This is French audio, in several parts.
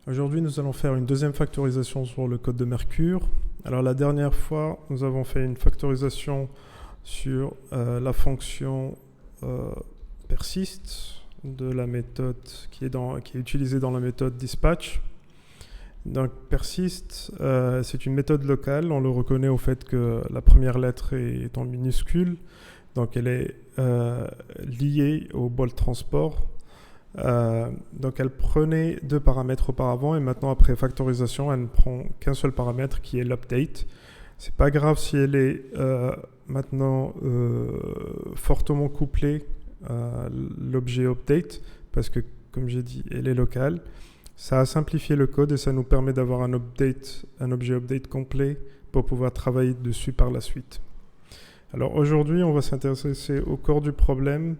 Aujourd'hui, nous allons faire une deuxième factorisation sur le code de Mercure. Alors la dernière fois, nous avons fait une factorisation sur la fonction persist de la méthode qui est utilisée dans la méthode dispatch. Donc persist, c'est une méthode locale. On le reconnaît au fait que la première lettre est en minuscule. Donc elle est liée au bol transport. Donc elle prenait deux paramètres auparavant et maintenant après factorisation elle ne prend qu'un seul paramètre qui est l'update. C'est pas grave si elle est maintenant fortement couplée à l'objet update parce que comme j'ai dit elle est locale. Ça a simplifié le code et ça nous permet d'avoir un objet update complet pour pouvoir travailler dessus par la suite. Alors aujourd'hui on va s'intéresser au corps du problème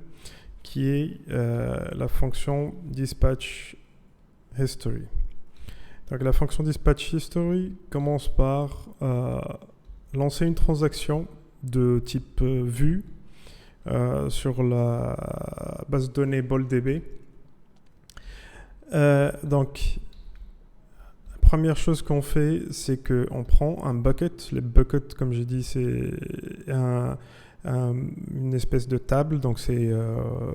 qui est la fonction dispatch history. Donc la fonction dispatch history commence par lancer une transaction de type vue sur la base de données BolDB. Donc la première chose qu'on fait, c'est qu'on prend un bucket. Les buckets, comme j'ai dit, c'est une espèce de table, donc c'est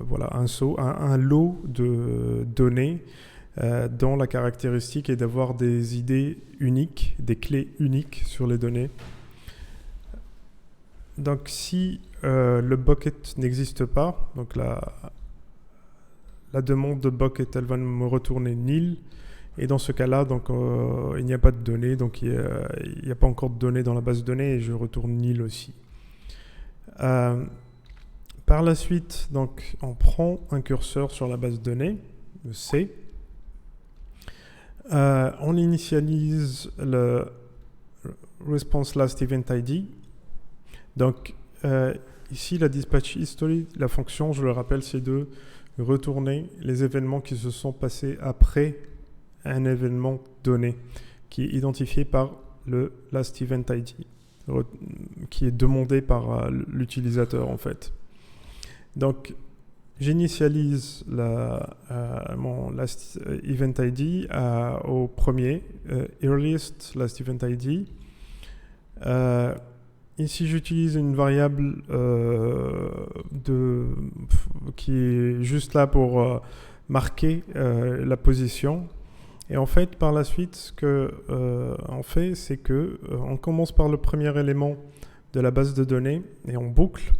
voilà, un lot de données dont la caractéristique est d'avoir des idées uniques, des clés uniques sur les données. Donc si le bucket n'existe pas, donc la demande de bucket, elle va me retourner nil, et dans ce cas-là, donc il n'y a pas de données, donc il n'y a pas encore de données dans la base de données, et je retourne nil aussi. Par la suite, donc, on prend un curseur sur la base de données, le C. On initialise le response last event ID. Donc, ici, la dispatch history, la fonction, je le rappelle, c'est de retourner les événements qui se sont passés après un événement donné, qui est identifié par le last event ID. Qui est demandé par l'utilisateur en fait. Donc j'initialise mon last event ID au premier earliest last event ID. Ici j'utilise une variable qui est juste là pour marquer la position. Et en fait, par la suite, ce qu'on fait, c'est qu'on commence par le premier élément de la base de données et on boucle.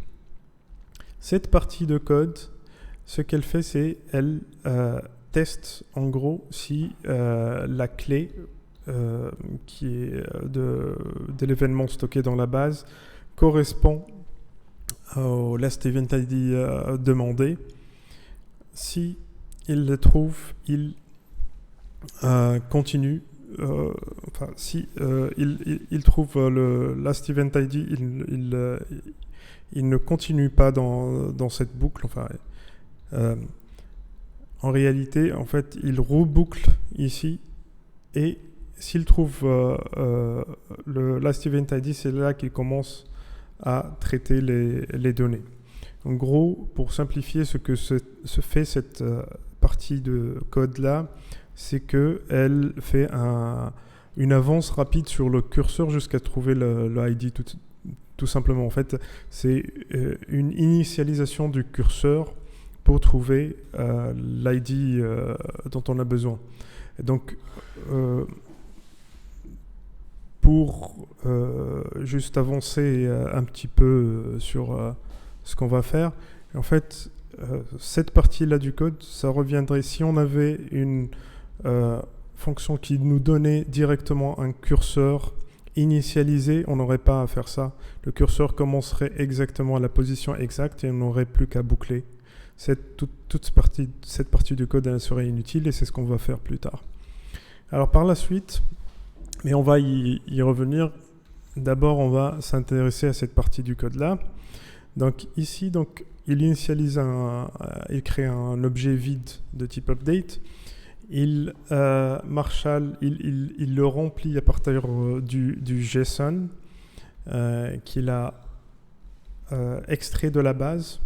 Cette partie de code, ce qu'elle fait, c'est qu'elle teste en gros si la clé qui est de l'événement stocké dans la base correspond au last event ID demandé. Si il le trouve, il continue. Si il trouve le last event ID, il ne continue pas dans cette boucle. Enfin, en réalité, en fait, il reboucle ici et s'il trouve le last event ID, c'est là qu'il commence à traiter les données. En gros, pour simplifier, ce que se fait cette partie de code là, c'est qu'elle fait une avance rapide sur le curseur jusqu'à trouver le ID tout simplement. En fait, c'est une initialisation du curseur pour trouver l'ID dont on a besoin. Et donc, pour juste avancer un petit peu sur ce qu'on va faire, en fait, cette partie-là du code, ça reviendrait si on avait une fonction qui nous donnait directement un curseur initialisé, on n'aurait pas à faire ça. Le curseur commencerait exactement à la position exacte et on n'aurait plus qu'à boucler. Cette partie du code, elle serait inutile et c'est ce qu'on va faire plus tard. Alors par la suite, mais on va y revenir. D'abord, on va s'intéresser à cette partie du code-là. Donc ici, donc, il crée un objet vide de type update. Il le remplit à partir du JSON qu'il a extrait de la base.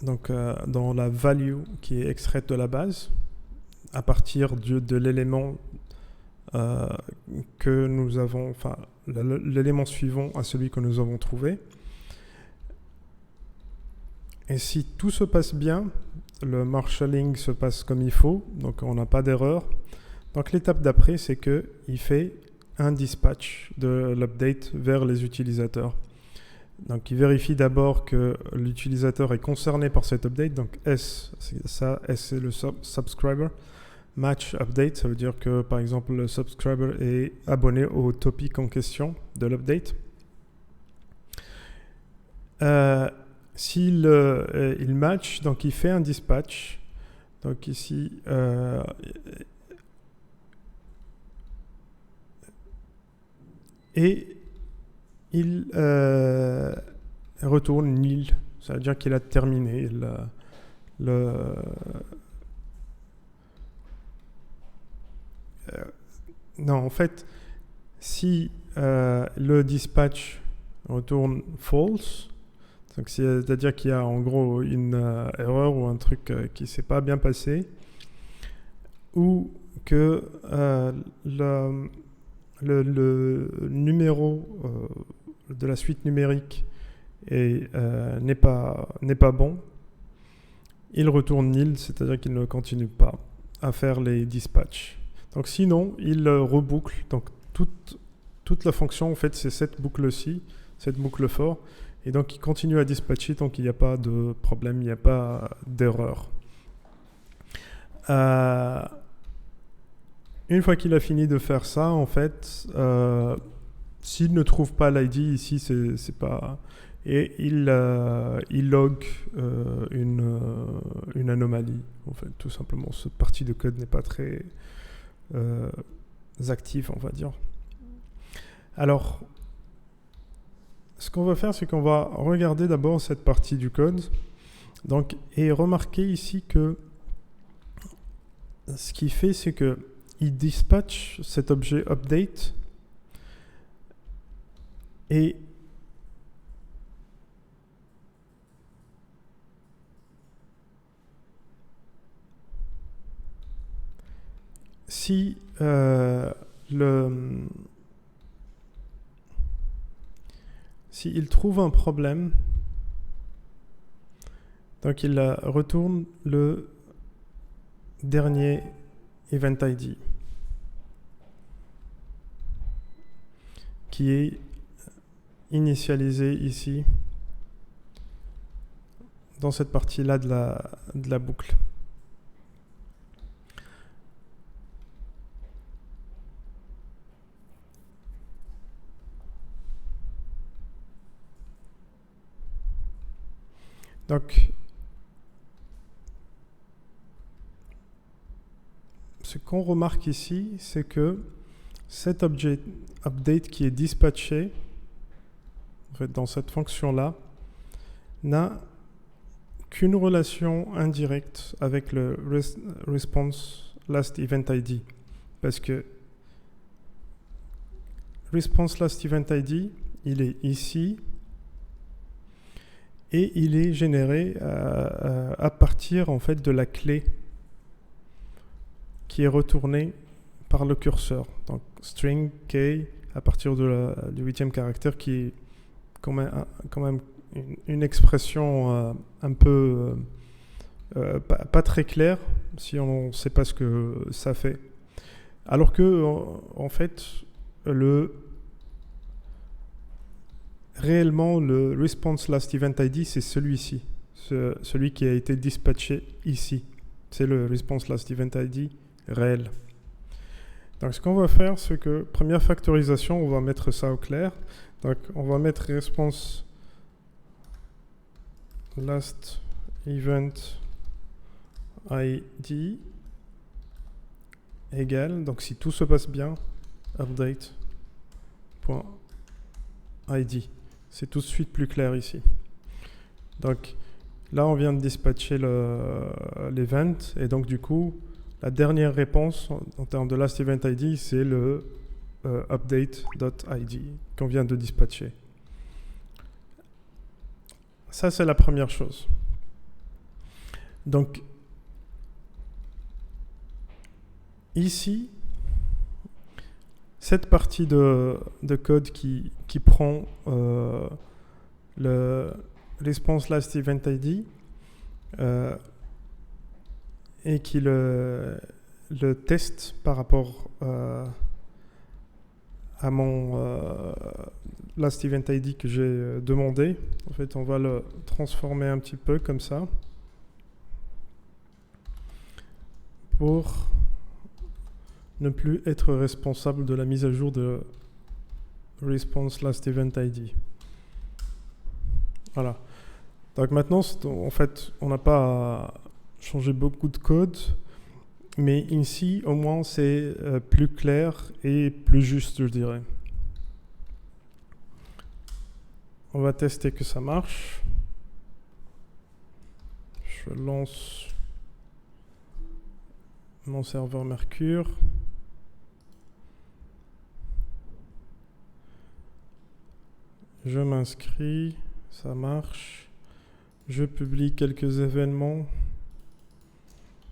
Donc dans la value qui est extraite de la base. à partir de l'élément que nous avons, enfin l'élément suivant à celui que nous avons trouvé. Et si tout se passe bien, le marshalling se passe comme il faut, donc on n'a pas d'erreur. Donc l'étape d'après, c'est qu'il fait un dispatch de l'update vers les utilisateurs. Donc il vérifie d'abord que l'utilisateur est concerné par cet update. Donc S, c'est ça, S c'est le subscriber. Match update, ça veut dire que par exemple le subscriber est abonné au topic en question de l'update. S'il il match, donc il fait un dispatch. Donc ici, et il retourne nil. Ça veut dire qu'il a terminé non, en fait, si le dispatch retourne false, donc c'est-à-dire qu'il y a en gros une erreur ou un truc qui ne s'est pas bien passé, ou que le numéro de la suite numérique n'est pas bon, il retourne nil, c'est-à-dire qu'il ne continue pas à faire les dispatchs. Donc sinon, il reboucle. Donc toute la fonction, en fait, c'est cette boucle-ci, cette boucle for. Et donc, il continue à dispatcher tant qu'il n'y a pas de problème, il n'y a pas d'erreur. Une fois qu'il a fini de faire ça, en fait, s'il ne trouve pas l'ID ici, c'est pas... Et il log une anomalie. En fait, tout simplement, cette partie de code n'est pas très active, on va dire. Alors, ce qu'on va faire, c'est qu'on va regarder d'abord cette partie du code. Donc, et remarquez ici que ce qu'il fait, c'est qu'il dispatche cet objet update et si s'il trouve un problème, donc il retourne le dernier event ID qui est initialisé ici dans cette partie-là de la boucle. Donc, ce qu'on remarque ici, c'est que cet objet update qui est dispatché, en fait, dans cette fonction-là, n'a qu'une relation indirecte avec le response last event ID. Parce que response last event ID, il est ici, et il est généré à partir en fait de la clé qui est retournée par le curseur. Donc string key à partir du 8e caractère qui est quand même une expression un peu pas très claire si on ne sait pas ce que ça fait. Alors que en fait réellement, le response last event ID, c'est celui-ci, celui qui a été dispatché ici. C'est le response last event ID réel. Donc, ce qu'on va faire, c'est que, première factorisation, on va mettre ça au clair. Donc, on va mettre response last event ID égale, donc si tout se passe bien, update.id. C'est tout de suite plus clair ici. Donc là, on vient de dispatcher l'event et donc du coup, la dernière réponse en termes de last event ID, c'est le update.id qu'on vient de dispatcher. Ça, c'est la première chose. Donc, ici, cette partie de code qui prend le response last event ID et qui le teste par rapport à mon last event ID que j'ai demandé. En fait, on va le transformer un petit peu comme ça pour ne plus être responsable de la mise à jour de response last event ID. Voilà. Donc maintenant, en fait, on n'a pas changé beaucoup de code, mais ici, au moins, c'est plus clair et plus juste, je dirais. On va tester que ça marche. Je lance mon serveur Mercure. Je m'inscris, ça marche. Je publie quelques événements.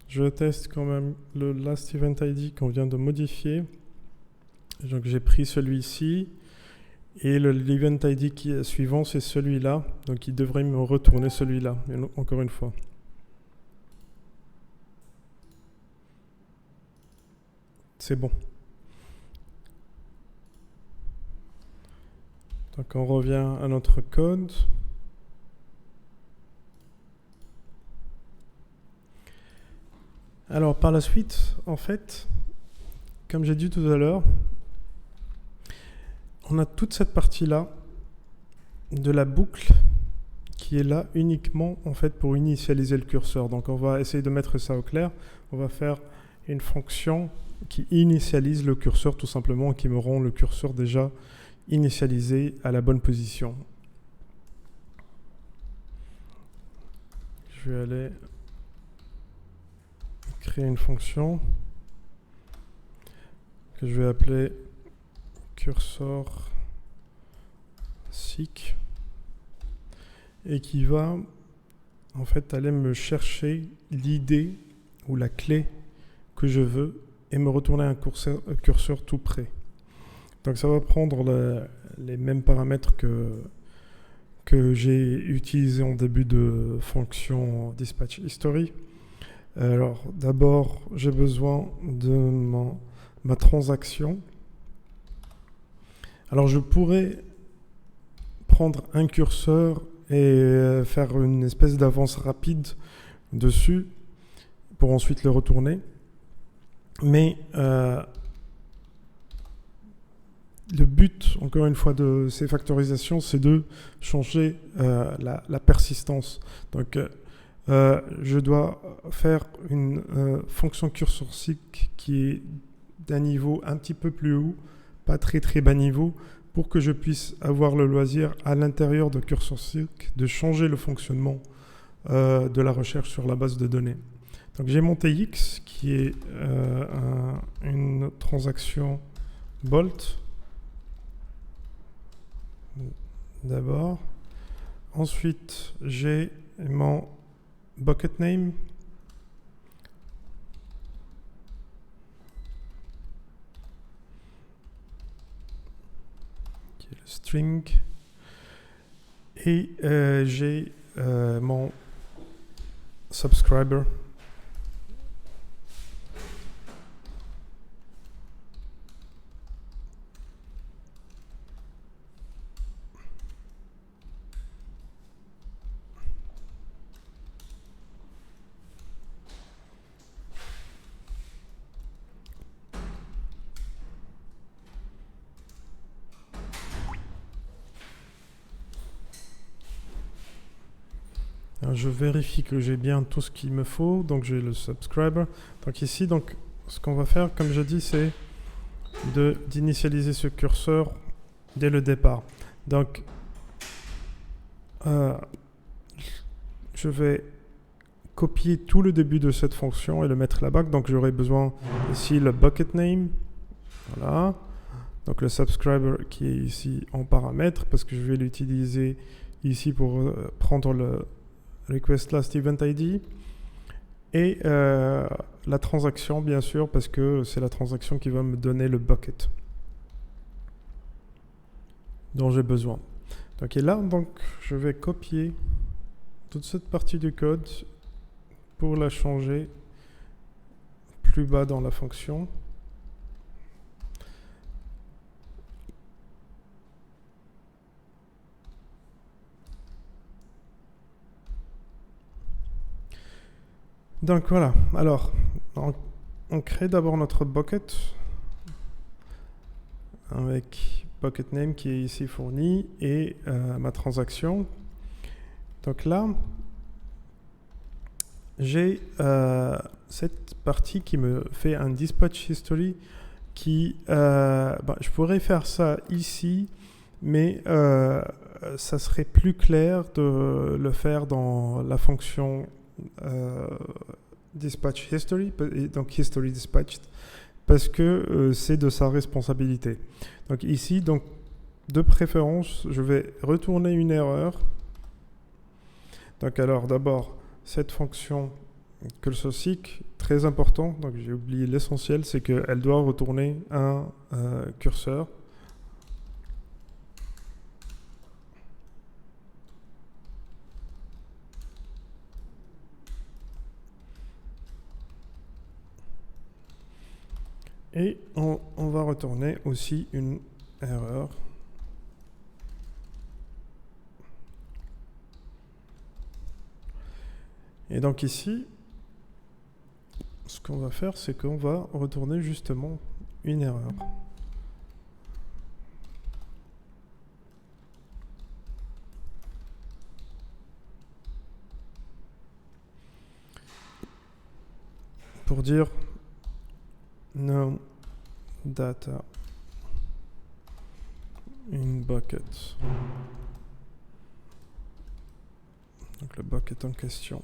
Je teste quand même le last event ID qu'on vient de modifier. Donc j'ai pris celui-ci. Et l'event ID qui est suivant, c'est celui-là. Donc il devrait me retourner celui-là, encore une fois. C'est bon. Donc on revient à notre code. Alors par la suite, en fait, comme j'ai dit tout à l'heure, on a toute cette partie-là de la boucle qui est là uniquement en fait pour initialiser le curseur. Donc on va essayer de mettre ça au clair. On va faire une fonction qui initialise le curseur tout simplement, qui me rend le curseur déjà initialisé à la bonne position. Je vais aller créer une fonction que je vais appeler cursor seek et qui va en fait aller me chercher l'idée ou la clé que je veux et me retourner un curseur tout près. Donc ça va prendre les mêmes paramètres que j'ai utilisés en début de fonction dispatch history. Alors d'abord j'ai besoin de ma transaction. Alors je pourrais prendre un curseur et faire une espèce d'avance rapide dessus pour ensuite le retourner. Mais le but, encore une fois, de ces factorisations, c'est de changer la persistance. Donc je dois faire une fonction cursor seek qui est d'un niveau un petit peu plus haut, pas très très bas niveau, pour que je puisse avoir le loisir à l'intérieur de cursor seek de changer le fonctionnement de la recherche sur la base de données. Donc j'ai mon TX qui est une transaction Bolt d'abord. Ensuite j'ai mon bucket name qui est le string et j'ai mon subscriber Alors, je vérifie que j'ai bien tout ce qu'il me faut. Donc j'ai le subscriber. Donc ici, ce qu'on va faire, comme je dis, c'est d'initialiser ce curseur dès le départ. Donc je vais copier tout le début de cette fonction et le mettre là-bas. Donc j'aurai besoin ici le bucket name. Voilà. Donc le subscriber qui est ici en paramètre parce que je vais l'utiliser ici pour prendre le request last event ID. Et la transaction, bien sûr, parce que c'est la transaction qui va me donner le bucket dont j'ai besoin. Donc, et là, donc, je vais copier toute cette partie du code pour la changer plus bas dans la fonction. Donc voilà, alors on crée d'abord notre bucket avec bucket name qui est ici fourni et ma transaction. Donc là, j'ai cette partie qui me fait un dispatch history qui, je pourrais faire ça ici, mais ça serait plus clair de le faire dans la fonction dispatch history, donc history dispatched, parce que c'est de sa responsabilité. Donc ici, donc, de préférence, je vais retourner une erreur. Donc alors d'abord, cette fonction cursor-seek, très important, donc j'ai oublié l'essentiel, c'est qu'elle doit retourner un curseur. Et on va retourner aussi une erreur. Et donc ici, ce qu'on va faire, c'est qu'on va retourner justement une erreur. Pour dire no data in bucket. Donc le bucket en question.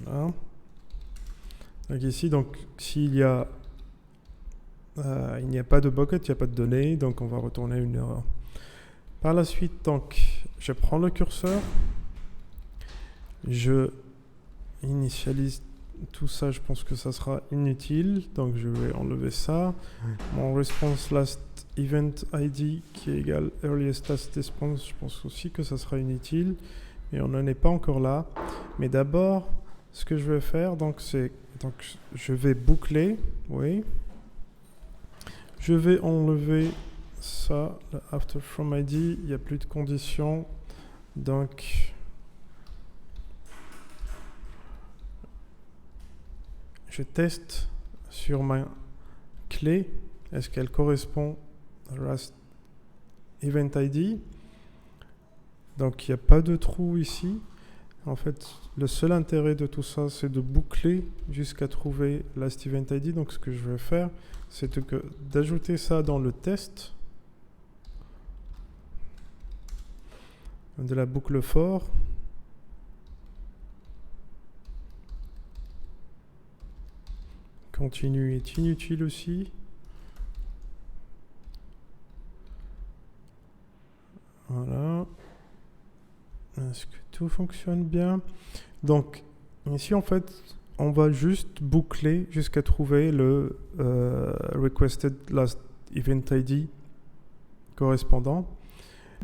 Voilà. Donc ici, donc s'il y a il n'y a pas de bucket, il n'y a pas de données, donc on va retourner une erreur. Par la suite, donc je prends le curseur, je initialise tout ça, je pense que ça sera inutile, donc je vais enlever ça. Mon response last event ID qui est égal earliest last response, je pense aussi que ça sera inutile, mais on n'en est pas encore là. Mais d'abord, ce que je vais faire, donc c'est, donc je vais boucler, oui. Je vais enlever ça, le after from ID, il n'y a plus de conditions, donc je teste sur ma clé, est-ce qu'elle correspond à Rust Event ID. Donc il n'y a pas de trou ici. En fait, le seul intérêt de tout ça, c'est de boucler jusqu'à trouver Last Event ID. Donc ce que je vais faire, c'est d'ajouter ça dans le test de la boucle for. Continue est inutile aussi. Voilà. Est-ce que tout fonctionne bien? Donc, ici, en fait, on va juste boucler jusqu'à trouver le requested last event ID correspondant.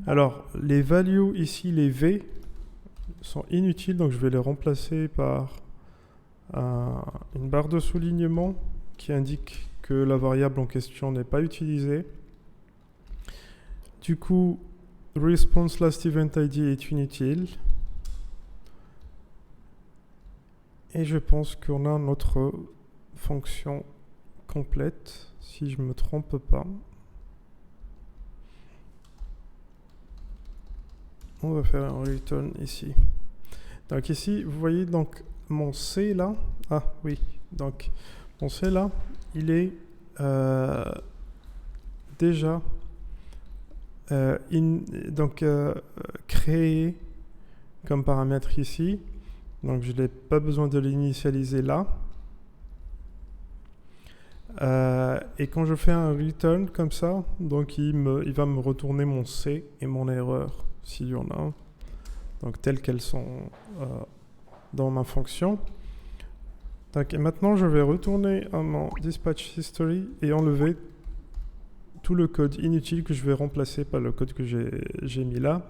Alors, les values ici, les V, sont inutiles, donc je vais les remplacer par une barre de soulignement qui indique que la variable en question n'est pas utilisée. Du coup, response last event ID est inutile. Et je pense qu'on a notre fonction complète, si je ne me trompe pas. On va faire un return ici. Donc ici, vous voyez donc mon C là. Ah oui, donc mon C là, il est déjà créé comme paramètre ici. Donc je n'ai pas besoin de l'initialiser là. Et quand je fais un return comme ça, donc il va me retourner mon C et mon erreur, s'il y en a un. donc telles qu'elles sont dans ma fonction. Donc, et maintenant, je vais retourner à mon dispatch history et enlever tout le code inutile que je vais remplacer par le code que j'ai mis là.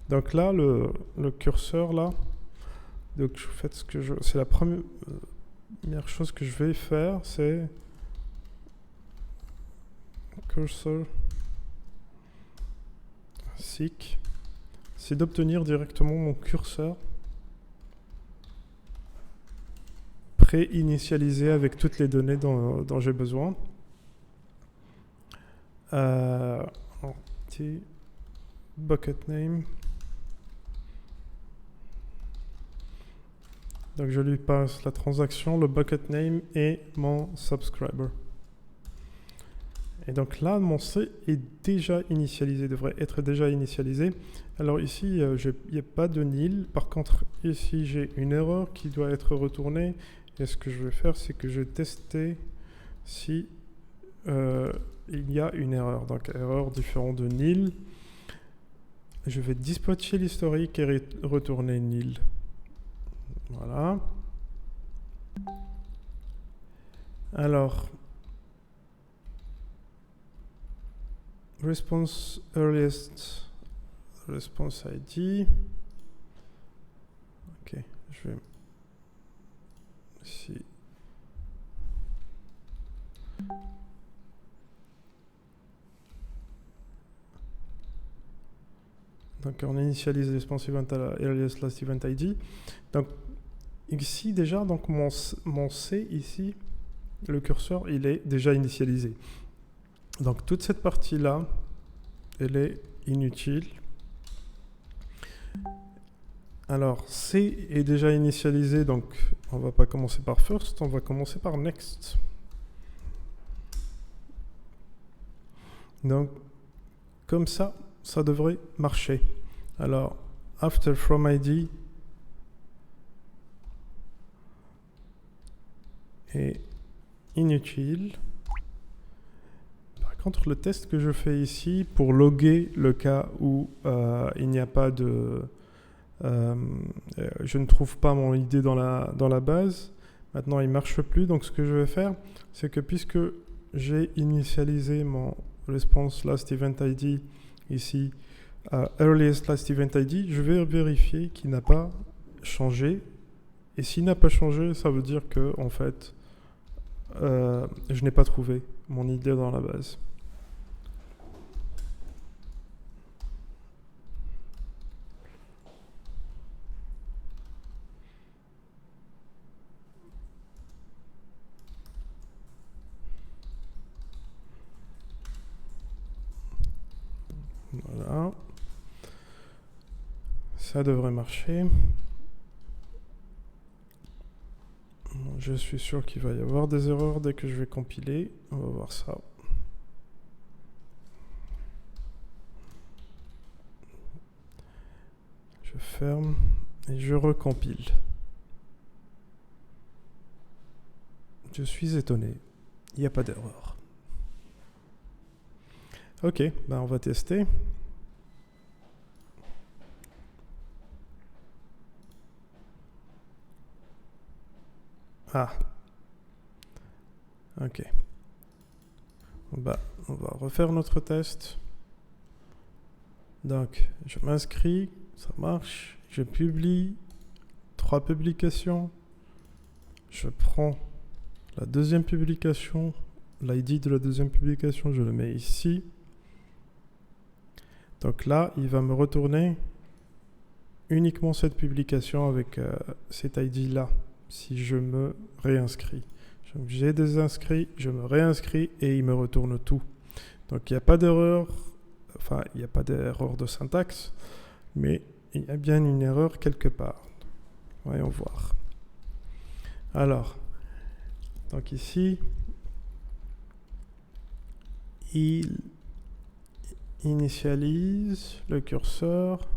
Donc là, le curseur là, donc c'est la première chose que je vais faire, c'est cursor seek, c'est d'obtenir directement mon curseur pré-initialisé avec toutes les données dont j'ai besoin. Bucket name. Donc je lui passe la transaction, le bucket name et mon subscriber. Et donc là, mon C est déjà initialisé, devrait être déjà initialisé. Alors ici, il n'y a pas de nil. Par contre, ici, j'ai une erreur qui doit être retournée. Et ce que je vais faire, c'est que je vais tester si il y a une erreur. Donc erreur différente de nil. Je vais dispatcher l'historique et retourner nil. Voilà. Alors, response earliest response ID. Ok, je vais ici. Donc on initialise response event à la earliest last event ID. Donc ici déjà, donc mon C ici, le curseur, il est déjà initialisé. Donc toute cette partie-là, elle est inutile. Alors C est déjà initialisé, donc on va pas commencer par first, on va commencer par next. Donc comme ça, ça devrait marcher. Alors after from ID est inutile. Par contre, le test que je fais ici pour loguer le cas où il n'y a pas de... je ne trouve pas mon ID dans la base. Maintenant, il ne marche plus. Donc, ce que je vais faire, c'est que puisque j'ai initialisé mon response last event ID ici, earliest last event ID, je vais vérifier qu'il n'a pas changé. Et s'il n'a pas changé, ça veut dire que, en fait, je n'ai pas trouvé mon ID dans la base. Voilà. Ça devrait marcher. Je suis sûr qu'il va y avoir des erreurs dès que je vais compiler. On va voir ça. Je ferme et je recompile. Je suis étonné. Il n'y a pas d'erreur. Ok, ben on va tester. Ah. Ok. On va refaire notre test. Donc, je m'inscris, ça marche. Je publie 3 publications. Je prends la deuxième publication. L'ID de la deuxième publication, je le mets ici. Donc là, il va me retourner uniquement cette publication avec cet ID-là, si je me réinscris. J'ai des inscrits, je me réinscris et il me retourne tout. Donc il n'y a pas d'erreur, enfin il n'y a pas d'erreur de syntaxe, mais il y a bien une erreur quelque part. Voyons voir. Alors, donc ici, il initialise le curseur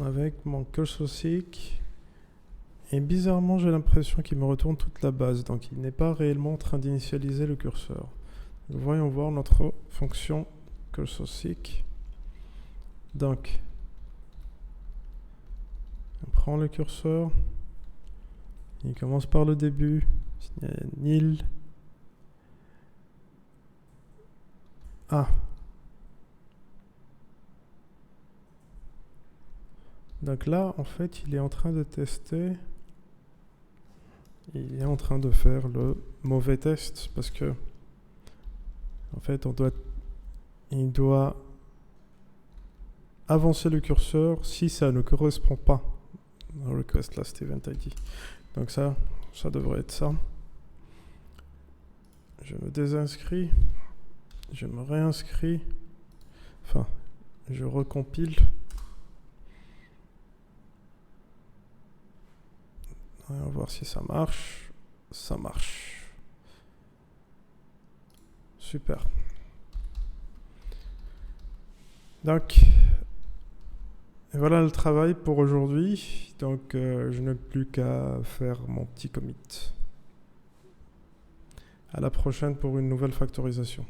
avec mon cursor seek Et bizarrement, j'ai l'impression qu'il me retourne toute la base, donc il n'est pas réellement en train d'initialiser le curseur. Donc, voyons voir notre fonction cursor-seek. Donc, on prend le curseur, il commence par le début, nil. Ah. Donc là, en fait, il est en train de tester. Il est en train de faire le mauvais test parce que, en fait, il doit avancer le curseur si ça ne correspond pas au request last event ID. Donc ça devrait être ça. Je me désinscris. Je me réinscris. Enfin, je recompile. On va voir si ça marche. Ça marche. Super. Donc, et voilà le travail pour aujourd'hui. Donc, je n'ai plus qu'à faire mon petit commit. À la prochaine pour une nouvelle factorisation.